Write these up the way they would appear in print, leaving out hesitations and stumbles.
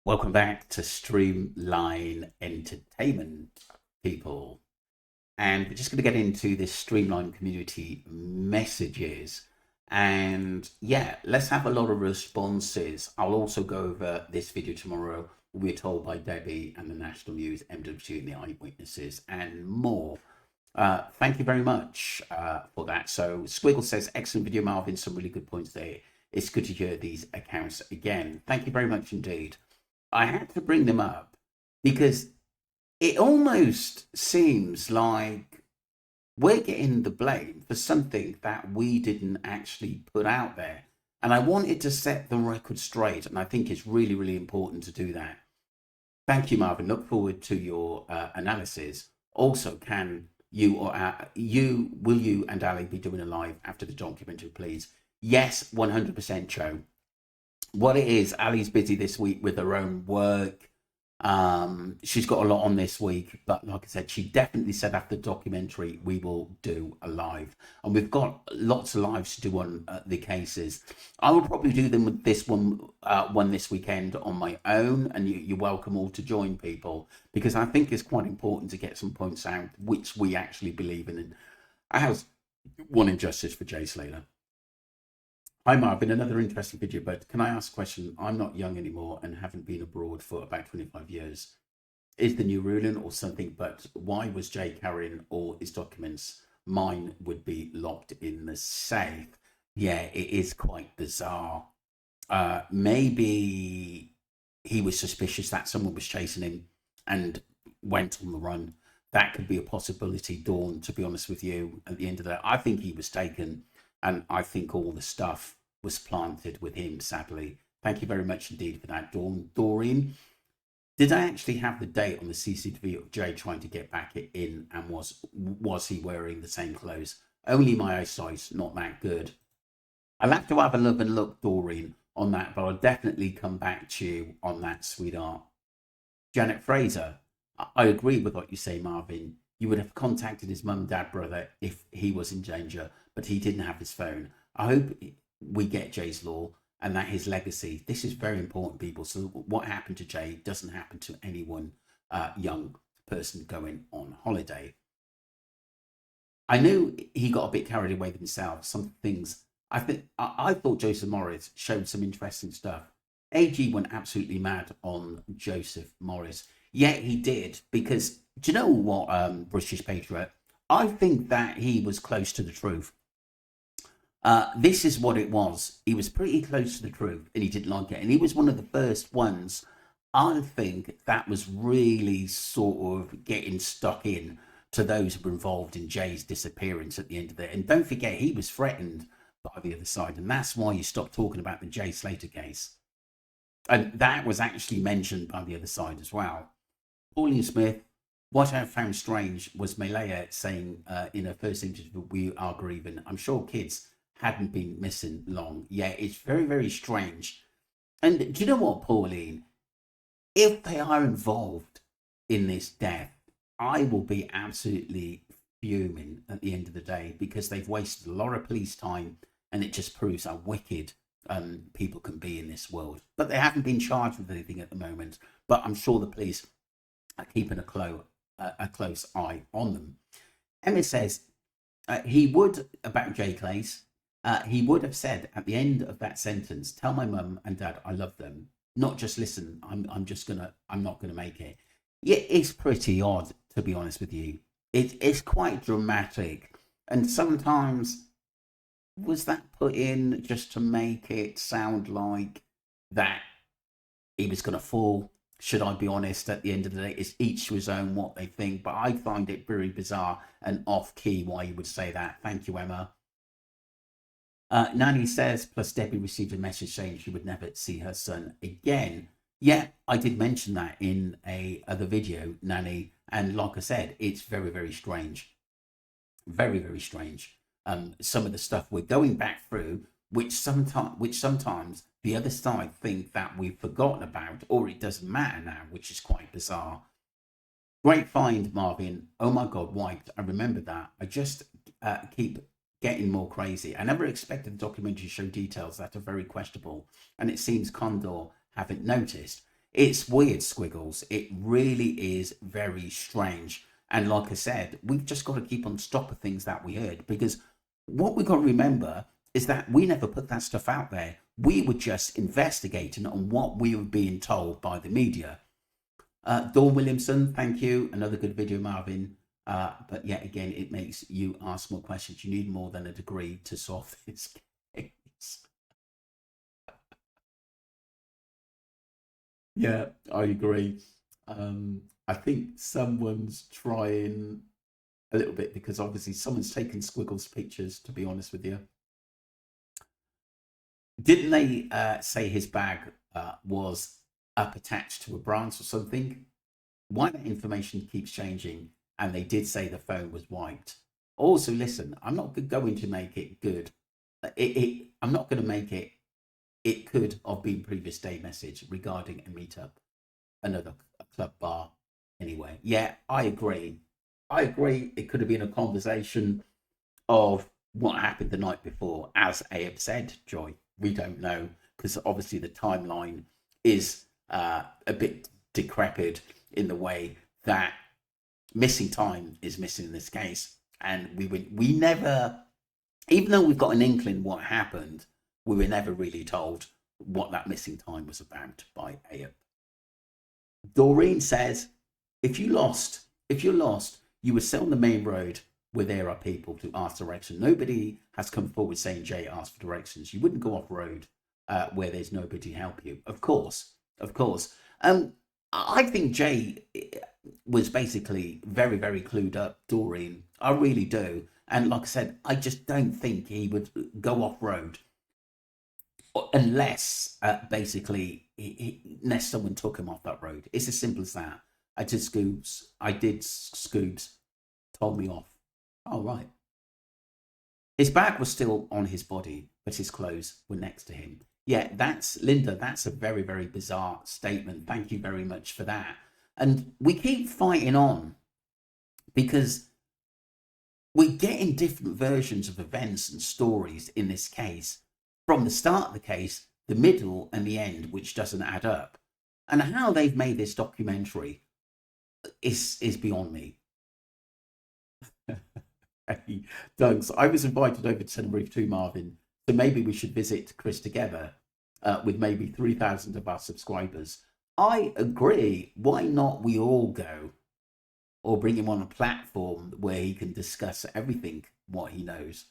Welcome back to Streamline Entertainment, people. And we're just going to get into this Streamline community messages. And yeah, let's have a lot of responses. I'll also go over this video tomorrow. We're told by Debbie and the National News, MWG and the Eyewitnesses, and more. Thank you very much for that. So Squiggle says, excellent video, Marvin. Some really good points there. It's good to hear these accounts again. Thank you very much indeed. I had to bring them up because it almost seems like we're getting the blame for something that we didn't actually put out there. And I wanted to set the record straight, and I think it's really, really important to do that. Thank you, Marvin. Look forward to your analysis. Also, can you or will you and Ali be doing a live after the documentary, please? Yes, 100%, Joe. What it is, Ali's busy this week with her own work. She's got a lot on this week, but like I said, she definitely said after the documentary we will do a live, and we've got lots of lives to do on the cases. I will probably do them with this one this weekend on my own, and you're welcome all to join, people, because I think it's quite important to get some points out which we actually believe in. And I have one injustice for Jay Slater. Hi Marvin, another interesting video, but can I ask a question? I'm not young anymore and haven't been abroad for about 25 years. Is the new ruling or something, but why was Jay carrying all his documents? Mine would be locked in the safe. Yeah, it is quite bizarre. Maybe he was suspicious that someone was chasing him and went on the run. That could be a possibility, Dawn, to be honest with you. At the end of the day, I think he was taken, and I think all the stuff was planted with him, sadly. Thank you very much indeed for that, Dawn. Doreen, did I actually have the date on the CCTV of Jay trying to get back in, and was he wearing the same clothes? Only my eyesight's not that good. I'll have to have a look, Doreen, on that, but I'll definitely come back to you on that, sweetheart. Janet Fraser, I agree with what you say, Marvin. You would have contacted his mum, dad, brother if he was in danger, but he didn't have his phone. I hope we get Jay's law and that his legacy. This is very important, people. So what happened to Jay doesn't happen to anyone young person going on holiday. I knew he got a bit carried away with himself. Some things I thought Joseph Morris showed some interesting stuff. AG went absolutely mad on Joseph Morris. Yeah, he did, because do you know what, British Patriot? I think that he was close to the truth. This is what it was. He was pretty close to the truth, and he didn't like it. And he was one of the first ones, I think, that was really sort of getting stuck in to those who were involved in Jay's disappearance at the end of it. And don't forget, he was threatened by the other side, and that's why you stopped talking about the Jay Slater case. And that was actually mentioned by the other side as well. Pauline Smith, what I found strange was Malaya saying in her first interview, we are grieving. I'm sure kids hadn't been missing long. Yeah, it's very, very strange. And do you know what, Pauline? If they are involved in this death, I will be absolutely fuming at the end of the day, because they've wasted a lot of police time, and it just proves how wicked people can be in this world. But they haven't been charged with anything at the moment. But I'm sure the police are keeping a close eye on them. Emma says he would, about Jay Clays, he would have said at the end of that sentence, tell my mum and dad I love them, not just listen, I'm not gonna make it. Yeah, it's pretty odd, to be honest with you. It's quite dramatic, and sometimes was that put in just to make it sound like that he was gonna fall? Should I be honest, at the end of the day, it's each to his own what they think, but I find it very bizarre and off-key why you would say that. Thank you, Emma. Nanny says, plus Debbie received a message saying she would never see her son again. Yeah, I did mention that in a other video, Nanny, and like I said, it's very, very strange. Very, very strange. Some of the stuff we're going back through, which sometimes the other side think that we've forgotten about, or it doesn't matter now, which is quite bizarre. Great find, Marvin. Oh my God, wiped. I remember that. I just keep getting more crazy. I never expected the documentary to show details that are very questionable, and it seems Condor haven't noticed. It's weird, Squiggles. It really is very strange. And like I said, we've just got to keep on top of things that we heard, because what we've got to remember is that we never put that stuff out there. We were just investigating on what we were being told by the media. Dawn Williamson, thank you. Another good video, Marvin. But yet again, it makes you ask more questions. You need more than a degree to solve this case. Yeah, I agree. I think someone's trying a little bit, because obviously someone's taken Squiggles pictures, to be honest with you. Didn't they say his bag was up attached to a branch or something? Why that information keeps changing? And they did say the phone was wiped. Also, listen, I'm not going to make it good. I'm not going to make it. It could have been previous day message regarding a meetup, another club bar. Anyway, yeah, I agree. I agree. It could have been a conversation of what happened the night before, as Abe said, Joy. We don't know, because obviously the timeline is a bit decrepit in the way that missing time is missing in this case. And we never, even though we've got an inkling what happened, we were never really told what that missing time was about by Abe. Doreen says, if you're lost, you would sit on the main road where there are people to ask directions. Nobody has come forward saying Jay asked for directions. You wouldn't go off road where there's nobody to help you. Of course. I think Jay was basically very, very clued up, Doreen. I really do. And like I said, I just don't think he would go off road unless unless someone took him off that road. It's as simple as that. I did Scoobs told me off. Oh, right. His bag was still on his body, but his clothes were next to him. Yeah, that's Linda. That's a very, very bizarre statement. Thank you very much for that. And we keep fighting on because we're getting different versions of events and stories in this case, from the start of the case, the middle, and the end, which doesn't add up. And how they've made this documentary is beyond me. Hey, Doug's, I was invited over to Tenerife too, Marvin. So maybe we should visit Chris together with maybe 3,000 of our subscribers. I agree. Why not we all go? Or bring him on a platform where he can discuss everything, what he knows.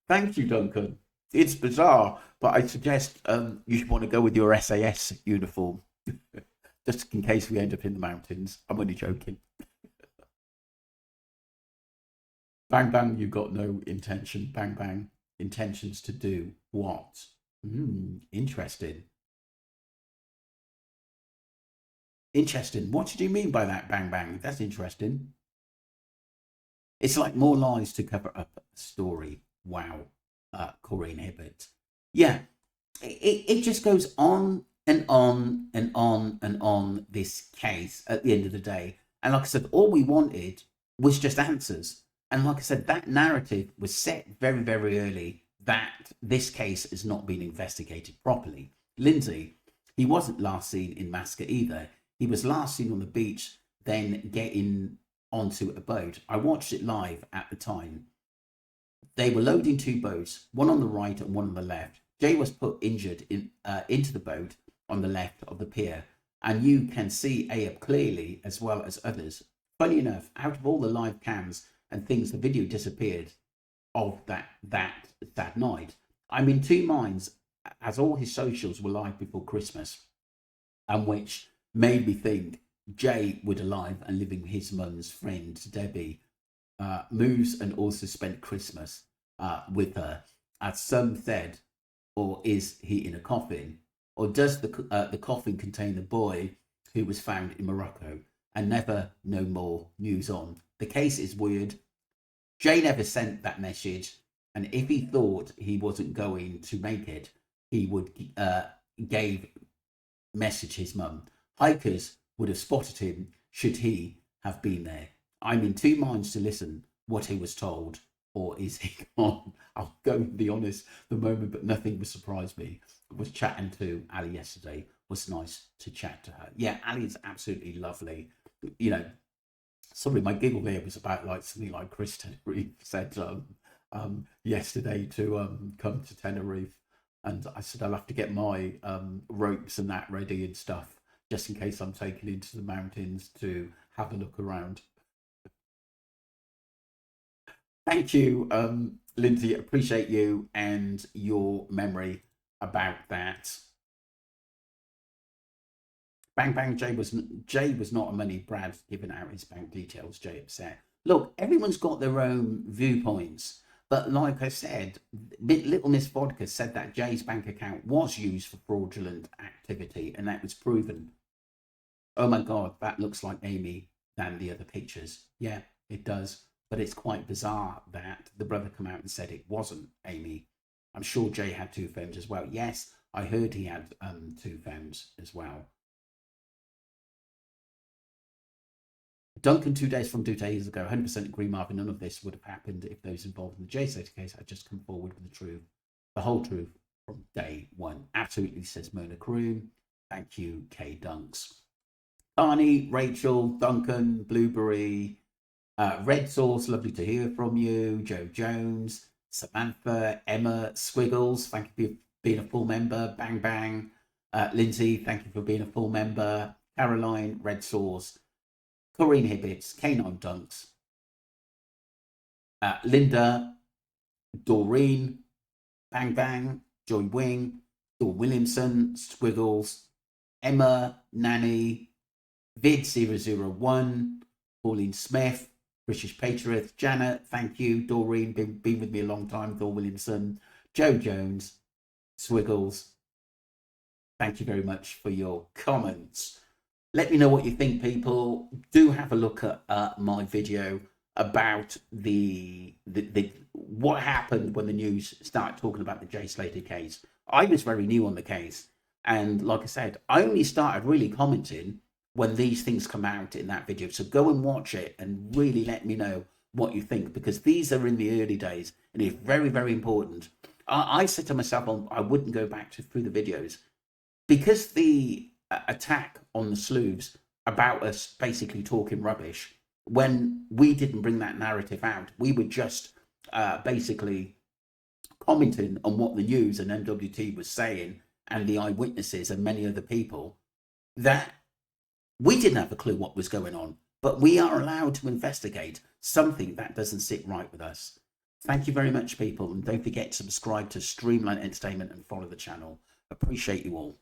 Thank you, Duncan. It's bizarre, but I suggest you should want to go with your SAS uniform. Just in case we end up in the mountains. I'm only joking. Bang, bang, you got no intention. Bang, bang, intentions to do what? Interesting. Interesting. What did you mean by that, bang, bang? That's interesting. It's like more lies to cover up a story. Wow. Corinne Hibbert. Yeah, it just goes on and on and on and on, this case at the end of the day. And like I said, all we wanted was just answers. And like I said, that narrative was set very, very early that this case has not been investigated properly. Lindsay, he wasn't last seen in Masca either. He was last seen on the beach, then getting onto a boat. I watched it live at the time. They were loading two boats, one on the right and one on the left. Jay was put injured into the boat on the left of the pier, and you can see Abe clearly, as well as others. Funny enough, out of all the live cams and things, the video disappeared of that night. I'm in two minds, as all his socials were live before Christmas, and which made me think Jay would alive and living with his mum's friend Debbie, moves and also spent Christmas with her, as some said. Or is he in a coffin? Or does the coffin contain the boy who was found in Morocco and never no more news on? The case is weird. Jay never sent that message, and if he thought he wasn't going to make it, he would gave message his mum. Hikers would have spotted him should he have been there. I'm in two minds to listen what he was told, or is he gone? I'll go and be honest, the moment, but nothing would surprise me. I was chatting to Ali yesterday was nice to chat to her. Yeah, Ali's absolutely lovely. You know, sorry, my giggle there was about like something like Chris Tenerife said yesterday to come to Tenerife, and I said I'll have to get my ropes and that ready and stuff just in case I'm taken into the mountains to have a look around. Thank you, Lindsay. Appreciate you and your memory about that. Bang bang. Jay was not a money Brad giving out his bank details. Jay upset. Look, everyone's got their own viewpoints, but like I said, Little Miss Vodka said that Jay's bank account was used for fraudulent activity, and that was proven. Oh my God, that looks like Amy than the other pictures. Yeah, it does. But it's quite bizarre that the brother come out and said it wasn't Amy. I'm sure Jay had two phones as well. Yes, I heard he had two phones as well. Duncan, 2 days from 2 days ago, 100% agree, Marvin. None of this would have happened if those involved in the Jay Slater case had just come forward with the truth, the whole truth from day one. Absolutely, says Mona Kroom. Thank you, K Dunks. Arnie, Rachel, Duncan, Blueberry, Red Sauce, lovely to hear from you. Joe Jones, Samantha, Emma, Squiggles, thank you for being a full member. Bang Bang. Lindsay, thank you for being a full member. Caroline, Red Sauce, Corrine Hibbits, K9 Dunks, Linda, Doreen, Bang Bang, Joy Wing, Dawn Williamson, Squiggles, Emma, Nanny, Vid001, Pauline Smith, British Patriot, Janet, thank you. Doreen, been with me a long time. Dawn Williamson, Joe Jones, Swiggles, thank you very much for your comments. Let me know what you think, people. Do have a look at my video about the what happened when the news started talking about the Jay Slater case. I was very new on the case, and like I said, I only started really commenting when these things come out in that video. So go and watch it and really let me know what you think, because these are in the early days and it's very, very important. I said to myself, I wouldn't go back through the videos because the attack on the sleuths about us basically talking rubbish, when we didn't bring that narrative out, we were just basically commenting on what the news and MWT was saying and the eyewitnesses and many other people, that we didn't have a clue what was going on, but we are allowed to investigate something that doesn't sit right with us. Thank you very much, people, and don't forget to subscribe to Streamline Entertainment and follow the channel. Appreciate you all.